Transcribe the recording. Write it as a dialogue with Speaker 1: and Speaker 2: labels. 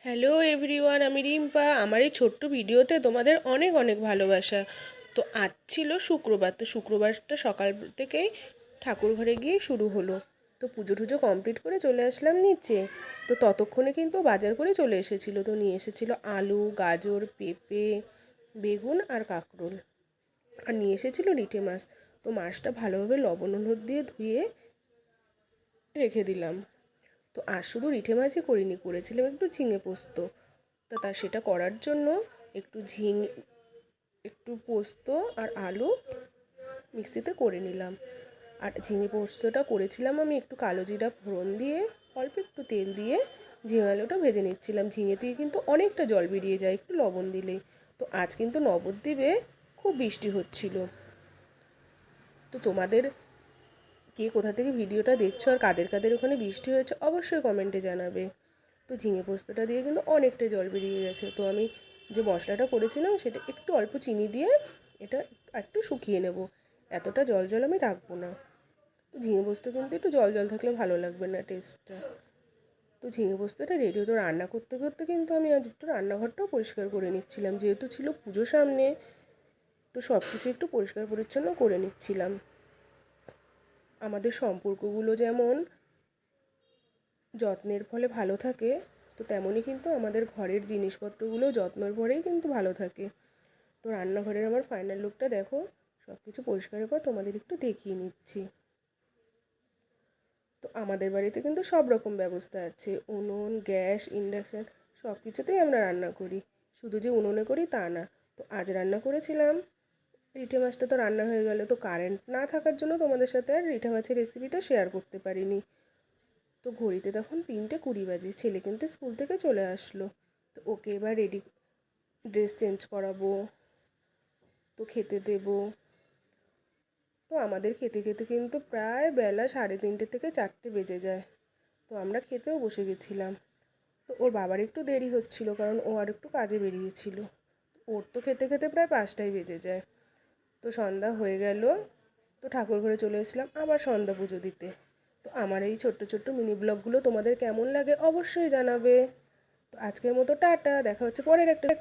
Speaker 1: Hello everyone, আমি রিম্পা। আমার এই ছোট্ট ভিডিওতে তোমাদের অনেক অনেক ভালোবাসা। তো আজ ছিল শুক্রবার, তো শুক্রবারটা সকাল থেকেই ঠাকুর ঘরে গিয়ে শুরু হলো। তো পুজো টুজো কমপ্লিট করে চলে আসলাম নিচে। তো ততক্ষণে কিন্তু বাজার করে চলে এসেছিলো। তো নিয়ে এসেছিলো আলু, গাজর, পেঁপে, বেগুন আর কাঁকরোল। আর নিয়ে এসেছিলো রিঠে মাছ। তো মাছটা ভালোভাবে লবণ হলুদ দিয়ে ধুয়ে রেখে দিলাম। তো আর শুধু রিঠে মাছই করিনি, করেছিলাম একটু ঝিঙে পোস্ত। সেটা করার জন্য একটু একটু পোস্ত আর আলু মিক্সিতে করে নিলাম। আর ঝিঙে পোস্তটা করেছিলাম আমি একটু কালো জিরা ফোড়ন দিয়ে, অল্প একটু তেল দিয়ে ঝিঙে আলুটা ভেজে নিচ্ছিলাম। ঝিঙে দিয়ে কিন্তু অনেকটা জল বেরিয়ে যায় একটু লবণ দিলেই। তো আজ কিন্তু নবদ্বীপে খুব বৃষ্টি হচ্ছিল। তো তোমাদের কে কোথা থেকে ভিডিওটা দেখছো আর কাদের কাদের ওখানে বৃষ্টি হয়েছে অবশ্যই কমেন্টে জানাবে। তো ঝিঙে পোস্তটা দিয়ে কিন্তু অনেকটা জল বেরিয়ে গেছে। তো আমি যে মশলাটা করেছিলাম সেটা একটু অল্প চিনি দিয়ে এটা একটু শুকিয়ে নেব। এতটা জল জল আমি রাখবো না। তো ঝিঙে পোস্ত কিন্তু একটু জল জল থাকলে ভালো লাগবে না টেস্টটা। তো ঝিঙে পোস্তটা রেডি হতো। রান্না করতে করতে কিন্তু আমি আজ একটু রান্নাঘরটাও পরিষ্কার করে নিচ্ছিলাম, যেহেতু ছিল পুজো সামনে। তো সব কিছু একটু পরিষ্কার পরিচ্ছন্ন করে নিচ্ছিলাম। আমাদের সম্পর্কগুলো যেমন যত্নের ফলে ভালো থাকে, তো তেমনই কিন্তু আমাদের ঘরের জিনিসপত্রগুলো যত্নের পরেই কিন্তু ভালো থাকে। তো রান্নাঘরের আমার ফাইনাল লুকটা দেখো। সব কিছু পরিষ্কারের পর তোমাদের একটু দেখিয়ে নিচ্ছি। তো আমাদের বাড়িতে কিন্তু সব রকম ব্যবস্থা আছে, উনুন, গ্যাস, ইন্ডাকশান, সব কিছুতেই আমরা রান্না করি। শুধু যে উনুনে করি তা না। তো আজ রান্না করেছিলাম রিঠে মাছটা। তো রান্না হয়ে গেল। তো কারেন্ট না থাকার জন্য তোমাদের সাথে আর রিঠে মাছের রেসিপিটা শেয়ার করতে পারিনি। তো ঘড়িতে তখন 3:20 বাজে। ছেলে কিন্তু স্কুল থেকে চলে আসলো। তো ওকে এবার ড্রেস চেঞ্জ করাবো, তো খেতে দেবো। তো আমাদের খেতে খেতে কিন্তু প্রায় বেলা 3:30 থেকে 4টে বেজে যায়। তো আমরা খেতেও বসে গেছিলাম। তো ওর বাবার একটু দেরি হচ্ছিল, কারণ ও আর একটু কাজে বেরিয়েছিল। ওর তো খেতে খেতে প্রায় 5টাই বেজে যায়। তো সন্ধ্যা হয়ে গেল। তো ঠাকুর ঘরে চলে এসেছিলাম আবার সন্ধ্যা পুজো দিতে। তো আমার এই ছোট্ট ছোট্ট মিনি ব্লগগুলো তোমাদের কেমন লাগে অবশ্যই জানাবে। তো আজকের মতো টাটা, দেখা হচ্ছে পরের একটা